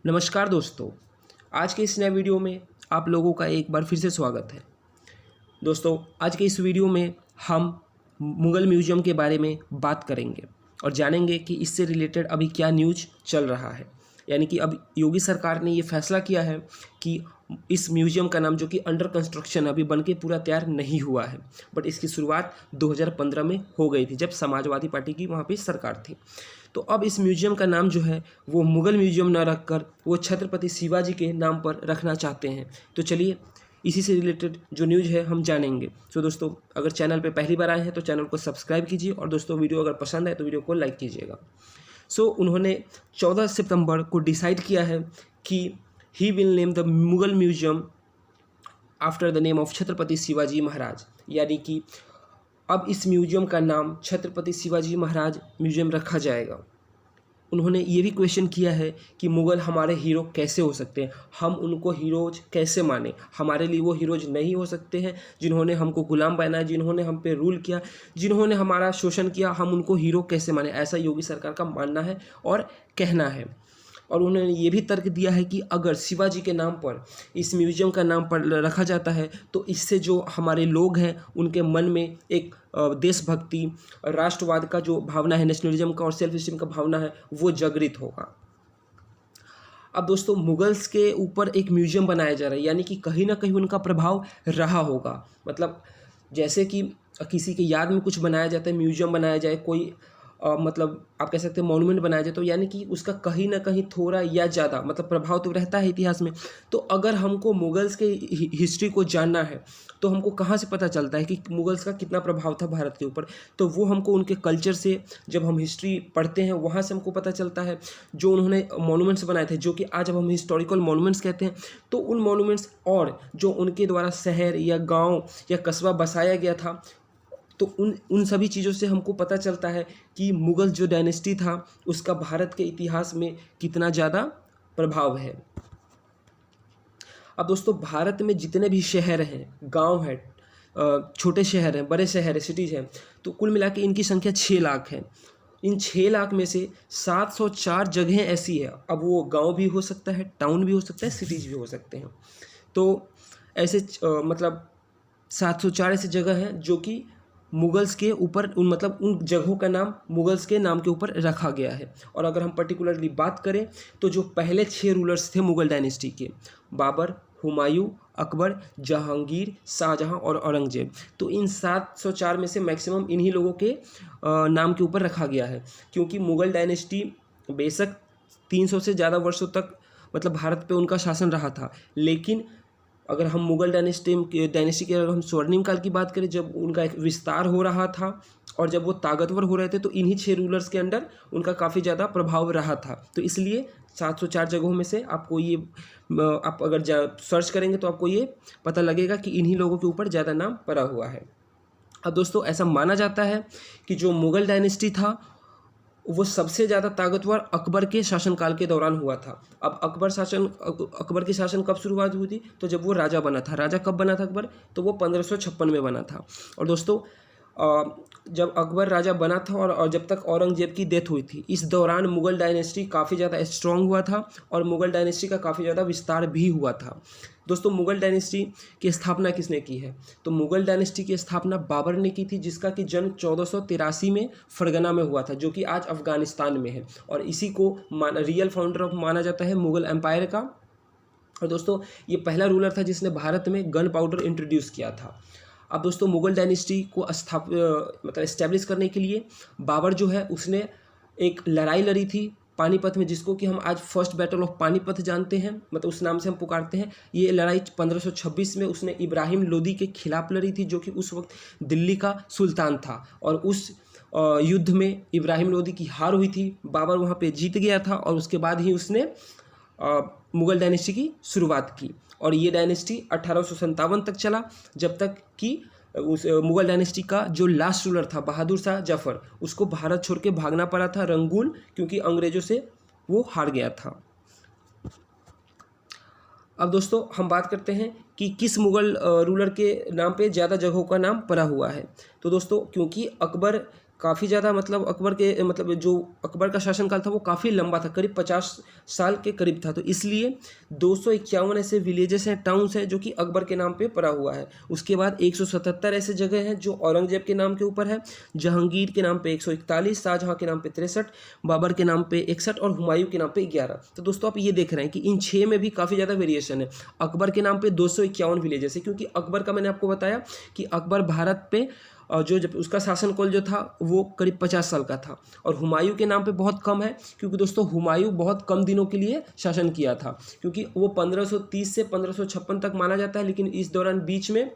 नमस्कार दोस्तों, आज के इस नए वीडियो में आप लोगों का एक बार फिर से स्वागत है। दोस्तों, आज के इस वीडियो में हम मुग़ल म्यूज़ियम के बारे में बात करेंगे और जानेंगे कि इससे रिलेटेड अभी क्या न्यूज़ चल रहा है। यानी कि अब योगी सरकार ने ये फैसला किया है कि इस म्यूज़ियम का नाम, जो कि अंडर कंस्ट्रक्शन अभी बनके पूरा तैयार नहीं हुआ है, बट इसकी शुरुआत 2015 में हो गई थी जब समाजवादी पार्टी की वहाँ पे सरकार थी। तो अब इस म्यूज़ियम का नाम जो है वो मुग़ल म्यूज़ियम ना रखकर वो छत्रपति शिवाजी के नाम पर रखना चाहते हैं। तो चलिए इसी से रिलेटेड जो न्यूज़ है हम जानेंगे। तो दोस्तों, अगर चैनल पे पहली बार आए हैं तो चैनल को सब्सक्राइब कीजिए और दोस्तों वीडियो अगर पसंद आए तो वीडियो को लाइक कीजिएगा। उन्होंने 14 सितंबर को डिसाइड किया है कि he will name the Mughal museum after the name of Chhatrapati Shivaji Maharaj. यानी कि अब इस म्यूज़ियम का नाम छत्रपति शिवाजी महाराज म्यूज़ियम रखा जाएगा। उन्होंने ये भी क्वेश्चन किया है कि मुग़ल हमारे हीरो कैसे हो सकते हैं, हम उनको हीरोज कैसे माने, हमारे लिए वो हीरोज नहीं हो सकते हैं जिन्होंने हमको गुलाम बनाया, जिन्होंने हम पे रूल किया, जिन्होंने हमारा शोषण किया, हम उनको हीरो कैसे माने। ऐसा योगी सरकार का मानना है और कहना है। और उन्होंने ये भी तर्क दिया है कि अगर शिवाजी के नाम पर इस म्यूज़ियम का नाम पर रखा जाता है तो इससे जो हमारे लोग हैं उनके मन में एक देशभक्ति, राष्ट्रवाद का जो भावना है, नेशनलिज्म का और सेल्फ स्टीम का भावना है, वो जागृत होगा। अब दोस्तों, मुगल्स के ऊपर एक म्यूज़ियम बनाया जा रहा है, यानी कि कहीं ना कहीं उनका प्रभाव रहा होगा। मतलब जैसे कि किसी के याद में कुछ बनाया जाता है, म्यूज़ियम बनाया जाए, कोई मतलब आप कह सकते हैं मॉन्यूमेंट बनाया जाए, तो यानी कि उसका कहीं ना कहीं थोड़ा या ज़्यादा मतलब प्रभाव तो रहता है इतिहास में। तो अगर हमको मुगल्स के हिस्ट्री को जानना है तो हमको कहाँ से पता चलता है कि मुगल्स का कितना प्रभाव था भारत के ऊपर, तो वो हमको उनके कल्चर से, जब हम हिस्ट्री पढ़ते हैं वहाँ से हमको पता चलता है। जो उन्होंने मॉन्यूमेंट्स बनाए थे, जो कि आज अब हम हिस्टोरिकल मॉन्यूमेंट्स कहते हैं, तो उन मॉन्यूमेंट्स और जो उनके द्वारा शहर या गाँव या कस्बा बसाया गया था, तो उन सभी चीज़ों से हमको पता चलता है कि मुग़ल जो डायनेस्टी था उसका भारत के इतिहास में कितना ज़्यादा प्रभाव है। अब दोस्तों, भारत में जितने भी शहर हैं, गांव हैं, छोटे शहर हैं, बड़े शहर हैं, सिटीज़ हैं, तो कुल मिला के इनकी संख्या 6 लाख है। इन 6 लाख में से 704 जगहें ऐसी है, अब वो गांव भी हो सकता है, टाउन भी हो सकता है, सिटीज़ भी हो सकते हैं। तो ऐसे मतलब 704 ऐसी जगह हैं जो कि मुगल्स के ऊपर उन जगहों का नाम मुगल्स के नाम के ऊपर रखा गया है। और अगर हम पर्टिकुलरली बात करें तो जो पहले 6 रूलर्स थे मुग़ल डायनेस्टी के, बाबर, हुमायूं, अकबर, जहांगीर, शाहजहां और औरंगजेब, तो इन 704 में से मैक्सिमम इन्हीं लोगों के नाम के ऊपर रखा गया है। क्योंकि मुग़ल डायनेस्टी बेशक 300 से ज़्यादा वर्षों तक मतलब भारत पे उनका शासन रहा था, लेकिन अगर हम मुग़ल डायनेस्टी के अगर हम स्वर्णिम काल की बात करें, जब उनका एक विस्तार हो रहा था और जब वो ताकतवर हो रहे थे, तो इन्हीं 6 रूलर्स के अंडर उनका काफ़ी ज़्यादा प्रभाव रहा था। तो इसलिए 704 जगहों में से आपको ये आप अगर सर्च करेंगे तो आपको ये पता लगेगा कि इन्हीं लोगों के ऊपर ज़्यादा नाम पड़ा हुआ है। अब दोस्तों, ऐसा माना जाता है कि जो मुग़ल डायनेस्टी था वो सबसे ज़्यादा ताकतवर अकबर के शासनकाल के दौरान हुआ था। अब अकबर की शासन कब शुरुआत हुई थी, तो जब वो राजा बना था। राजा कब बना था अकबर, तो वो 1556 में बना था। और दोस्तों, जब अकबर राजा बना था और जब तक औरंगजेब की डेथ हुई थी, इस दौरान मुग़ल डायनेस्टी काफ़ी ज़्यादा स्ट्रॉन्ग हुआ था और मुग़ल डायनेस्टी का काफ़ी ज़्यादा विस्तार भी हुआ था। दोस्तों, मुग़ल डायनेस्टी की स्थापना किसने की है, तो मुग़ल डायनेस्टी की स्थापना बाबर ने की थी, जिसका कि जन्म 1483 में फरगना में हुआ था, जो कि आज अफ़गानिस्तान में है। और इसी को रियल फाउंडर ऑफ माना जाता है मुग़ल एम्पायर का। और दोस्तों, ये पहला रूलर था जिसने भारत में गन पाउडर इंट्रोड्यूस किया था। अब दोस्तों, मुग़ल डायनेस्टी को मतलब इस्टेब्लिश करने के लिए बाबर जो है उसने एक लड़ाई लड़ी थी पानीपत में, जिसको कि हम आज फर्स्ट बैटल ऑफ पानीपत जानते हैं, मतलब उस नाम से हम पुकारते हैं। ये लड़ाई 1526 में उसने इब्राहिम लोदी के खिलाफ लड़ी थी, जो कि उस वक्त दिल्ली का सुल्तान था। और उस युद्ध में इब्राहिम लोदी की हार हुई थी, बाबर वहाँ पे जीत गया था और उसके बाद ही उसने मुग़ल डायनेस्टी की शुरुआत की। और ये डायनेस्टी 1857 तक चला, जब तक कि उस मुग़ल डायनेस्टी का जो लास्ट रूलर था बहादुर शाह जफ़र, उसको भारत छोड़ के भागना पड़ा था रंगून, क्योंकि अंग्रेज़ों से वो हार गया था। अब दोस्तों, हम बात करते हैं कि किस मुग़ल रूलर के नाम पे ज़्यादा जगहों का नाम पड़ा हुआ है। तो दोस्तों, क्योंकि अकबर काफ़ी ज़्यादा मतलब अकबर के मतलब जो अकबर का शासनकाल था वो काफ़ी लंबा था, करीब 50 साल के करीब था। तो इसलिए 251 ऐसे विलेजेस हैं, टाउन्स हैं जो कि अकबर के नाम पे पड़ा हुआ है। उसके बाद 177 ऐसे जगह हैं जो औरंगजेब के नाम के ऊपर है, जहांगीर के नाम पे 141, शाहजहाँ के नाम पे 63, बाबर के नाम पे 61 और हुमायूं के नाम पे 11। तो दोस्तों आप ये देख रहे हैं कि इन 6 में भी काफ़ी ज़्यादा वेरिएशन है। अकबर के नाम पे 251 विलेजेस है, क्योंकि अकबर का मैंने आपको बताया कि अकबर भारत पे जो जब उसका शासनकाल जो था वो करीब 50 साल का था। और हुमायूं के नाम पे बहुत कम है, क्योंकि दोस्तों हुमायूं बहुत कम दिनों के लिए शासन किया था, क्योंकि वो 1530 से 1556 तक माना जाता है। लेकिन इस दौरान बीच में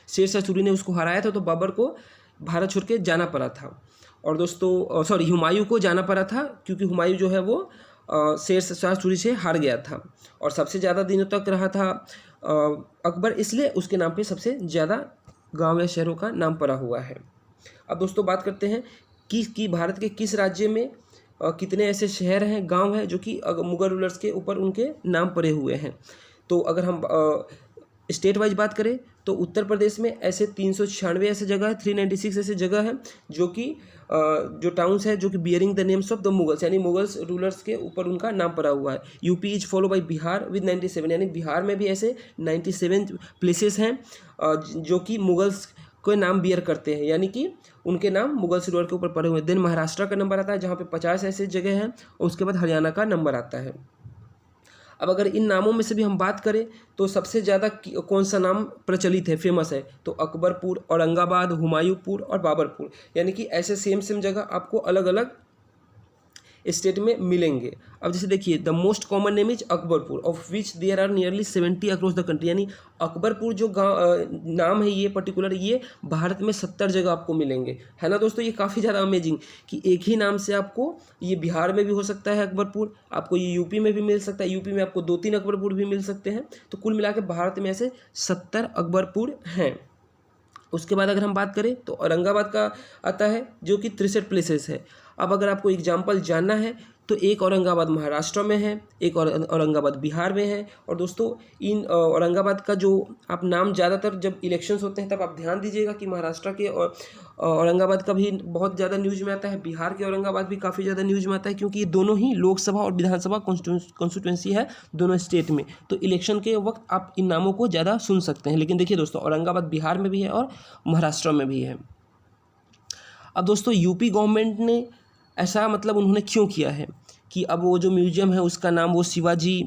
शेरशाह सूरी ने उसको हराया था, तो बाबर को भारत छोड़ के जाना पड़ा था। और दोस्तों सॉरी, हुमायूं को जाना पड़ा था, क्योंकि हुमायूं जो है वो शेरशाह सूरी से हार गया था और सबसे ज़्यादा दिनों तक रहा था अकबर, इसलिए उसके नाम पे सबसे ज़्यादा गांव या शहरों का नाम पड़ा हुआ है। अब दोस्तों बात करते हैं कि भारत के किस राज्य में कितने ऐसे शहर हैं, गांव हैं जो कि मुगल रूलर्स के ऊपर उनके नाम पड़े हुए हैं। तो अगर हम स्टेट वाइज बात करें तो उत्तर प्रदेश में ऐसे 396 ऐसे जगह है, 396 ऐसे जगह है जो कि जो टाउन्स है जो कि bearing the names of the Mughals, यानी मुगल्स रूलर्स के ऊपर उनका नाम पड़ा हुआ है। UP is follow by Bihar with 97, यानी बिहार में भी ऐसे 97 प्लेसेस हैं जो कि मुगल्स को नाम बियर करते हैं, यानी कि उनके नाम मुगल्स रूलर के ऊपर पड़े हुए हैं। देन महाराष्ट्र का नंबर आता है जहाँ पे 50 ऐसे जगह हैं, और उसके बाद हरियाणा का नंबर आता है। अब अगर इन नामों में से भी हम बात करें तो सबसे ज़्यादा कौन सा नाम प्रचलित है, फेमस है, तो अकबरपुर, औरंगाबाद, हुमायूंपुर और बाबरपुर, यानी कि ऐसे सेम सेम जगह आपको अलग अलग स्टेट में मिलेंगे। अब जैसे देखिए the most common name is Akbarpur, of which there are nearly 70 across the country, यानी अकबरपुर जो गाँव नाम है ये पर्टिकुलर, ये भारत में 70 जगह आपको मिलेंगे, है ना दोस्तों। ये काफ़ी ज़्यादा अमेजिंग कि एक ही नाम से आपको ये बिहार में भी हो सकता है अकबरपुर, आपको ये यूपी में भी मिल सकता है, यूपी में आपको 2-3 अकबरपुर भी मिल सकते हैं। तो कुल मिला के भारत में ऐसे 70 अकबरपुर हैं। उसके बाद अगर हम बात करें तो औरंगाबाद का आता है जो कि 63 प्लेसेस है। अब अगर आपको एग्जाम्पल जानना है तो एक औरंगाबाद महाराष्ट्र में है, एक औरंगाबाद बिहार में है। और दोस्तों इन औरंगाबाद का जो आप नाम ज़्यादातर जब इलेक्शंस होते हैं तब आप ध्यान दीजिएगा कि महाराष्ट्र के औरंगाबाद का भी बहुत ज़्यादा न्यूज़ में आता है, बिहार के औरंगाबाद भी काफ़ी ज़्यादा न्यूज़ में आता है, क्योंकि ये दोनों ही लोकसभा और विधानसभा कॉन्स्टिट्यूंसी है दोनों स्टेट में। तो इलेक्शन के वक्त आप इन नामों को ज़्यादा सुन सकते हैं। लेकिन देखिए दोस्तों औरंगाबाद बिहार में भी है और महाराष्ट्र में भी है। अब दोस्तों यूपी गवर्नमेंट ने ऐसा मतलब उन्होंने क्यों किया है कि अब वो जो म्यूजियम है उसका नाम वो शिवाजी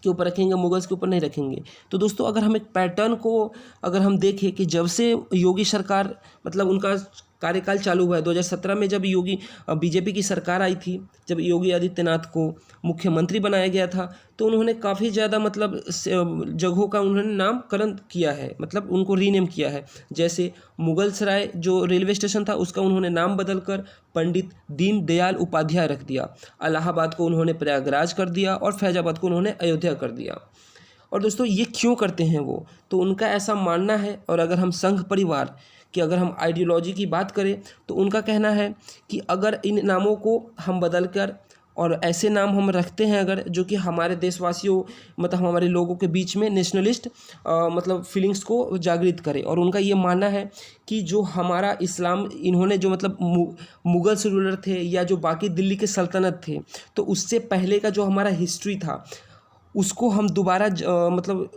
के ऊपर रखेंगे, मुगल्स के ऊपर नहीं रखेंगे। तो दोस्तों अगर हम एक पैटर्न को अगर हम देखें कि जब से योगी सरकार मतलब उनका कार्यकाल चालू हुआ है 2017 में, जब योगी बीजेपी की सरकार आई थी, जब योगी आदित्यनाथ को मुख्यमंत्री बनाया गया था, तो उन्होंने काफ़ी ज़्यादा मतलब जगहों का उन्होंने नामकरण किया है, मतलब उनको रीनेम किया है। जैसे मुगल सराय जो रेलवे स्टेशन था उसका उन्होंने नाम बदलकर पंडित दीनदयाल उपाध्याय रख दिया, इलाहाबाद को उन्होंने प्रयागराज कर दिया और फैजाबाद को उन्होंने अयोध्या कर दिया। और दोस्तों ये क्यों करते हैं वो, तो उनका ऐसा मानना है। और अगर हम संघ परिवार कि अगर हम आइडियोलॉजी की बात करें तो उनका कहना है कि अगर इन नामों को हम बदल कर और ऐसे नाम हम रखते हैं अगर जो कि हमारे देशवासियों मतलब हमारे लोगों के बीच में नेशनलिस्ट मतलब फीलिंग्स को जागृत करे। और उनका ये मानना है कि जो हमारा इस्लाम इन्होंने जो मतलब मुगल्स रूलर थे या जो बाकी दिल्ली के सल्तनत थे, तो उससे पहले का जो हमारा हिस्ट्री था उसको हम दोबारा मतलब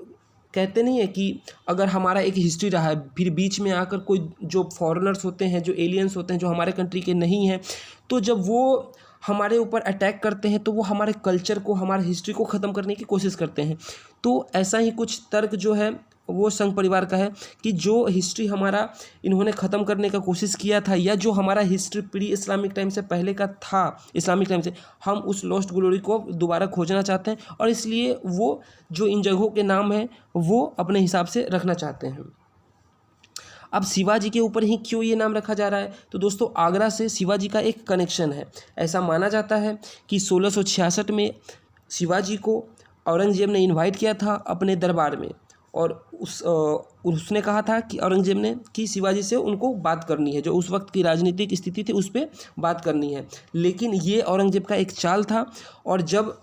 कहते नहीं है कि अगर हमारा एक हिस्ट्री रहा है फिर बीच में आकर कोई जो फॉरेनर्स होते हैं, जो एलियंस होते हैं, जो हमारे कंट्री के नहीं हैं, तो जब वो हमारे ऊपर अटैक करते हैं तो वो हमारे कल्चर को, हमारे हिस्ट्री को ख़त्म करने की कोशिश करते हैं। तो ऐसा ही कुछ तर्क जो है वो संघ परिवार का है कि जो हिस्ट्री हमारा इन्होंने ख़त्म करने का कोशिश किया था या जो हमारा हिस्ट्री प्री इस्लामिक टाइम से पहले का था, इस्लामिक टाइम से, हम उस लॉस्ट ग्लोरी को दोबारा खोजना चाहते हैं और इसलिए वो जो इन जगहों के नाम हैं वो अपने हिसाब से रखना चाहते हैं। अब शिवाजी के ऊपर ही क्यों ये नाम रखा जा रहा है, तो दोस्तों आगरा से शिवाजी का एक कनेक्शन है। ऐसा माना जाता है कि 1666 में शिवाजी को औरंगजेब ने इनवाइट किया था अपने दरबार में और उसने कहा था कि औरंगजेब ने कि शिवाजी से उनको बात करनी है, जो उस वक्त की राजनीतिक स्थिति थी उस पर बात करनी है। लेकिन ये औरंगजेब का एक चाल था और जब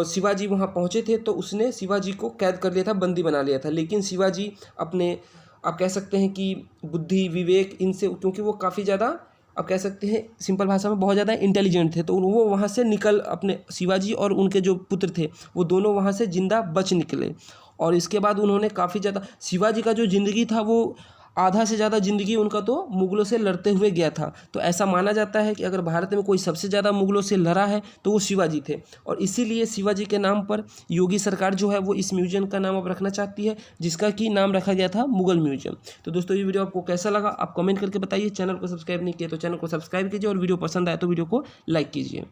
शिवाजी वहाँ पहुँचे थे तो उसने शिवाजी को कैद कर लिया था, बंदी बना लिया था। लेकिन शिवाजी अपने आप कह सकते हैं कि बुद्धि, विवेक, इनसे, क्योंकि वो काफ़ी ज़्यादा, आप कह सकते हैं सिंपल भाषा में, बहुत ज़्यादा इंटेलिजेंट थे, तो वो वहाँ से निकल, अपने शिवाजी और उनके जो पुत्र थे वो दोनों वहाँ से जिंदा बच निकले। और इसके बाद उन्होंने काफ़ी ज़्यादा, शिवाजी का जो ज़िंदगी था वो आधा से ज़्यादा ज़िंदगी उनका तो मुगलों से लड़ते हुए गया था। तो ऐसा माना जाता है कि अगर भारत में कोई सबसे ज़्यादा मुगलों से लड़ा है तो वो शिवाजी थे। और इसीलिए शिवाजी के नाम पर योगी सरकार जो है वो इस म्यूजियम का नाम अब रखना चाहती है, जिसका कि नाम रखा गया था मुगल म्यूजियम। तो दोस्तों ये वीडियो आपको कैसा लगा आप कमेंट करके बताइए। चैनल को सब्सक्राइब नहीं किया तो चैनल को सब्सक्राइब कीजिए, और वीडियो पसंद आए तो वीडियो को लाइक कीजिए।